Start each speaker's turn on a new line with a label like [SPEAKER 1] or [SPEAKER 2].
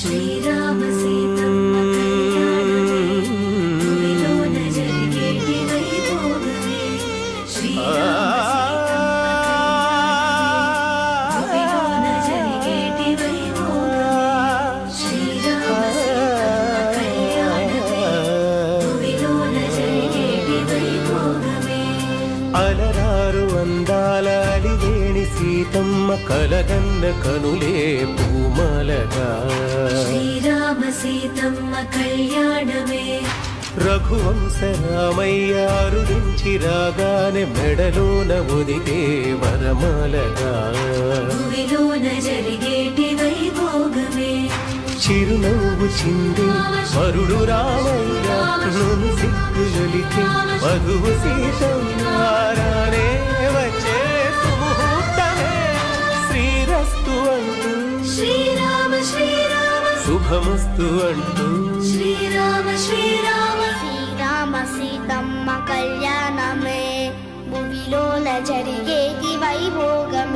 [SPEAKER 1] శ్రీరామ సీతమ్మ కళ్యాణమే భూమిలోన జరిగేటి వైభోగమే శ్రీరామ భూమిలోన జరిగేటి వైభోగమే శ్రీరామ సీతమ్మ కళ్యాణమే భూమిలోన జరిగేటి వైభోగమే
[SPEAKER 2] అలరారు అందాల అలివేణి సీతమ్మ కలగన్న కనులే పూమలగా
[SPEAKER 1] శ్రీరామ సీతమ్మ కళ్యాణమే
[SPEAKER 2] రఘువంశ రామయ్య అరుదించి రాగానే మెడలోన ఒదిగే వరమాలగా
[SPEAKER 1] భూమిలోన జరిగేటి వైభోగమే
[SPEAKER 2] చిరునవ్వు చింది వరుడు రామయ్య నన్ను సిగ్గులొలికి మధువు సీతమ్మారానే వచ్చే సుముహూర్తమే శ్రీరస్తు అంటూ
[SPEAKER 1] శ్రీరామ శ్రీరామ
[SPEAKER 2] శుభమస్తు అంటూ
[SPEAKER 1] శ్రీరామ శ్రీరామ
[SPEAKER 3] శ్రీరామ సీతమ్మ కళ్యాణమే భూమిలోన జరిగేటి వైభోగమే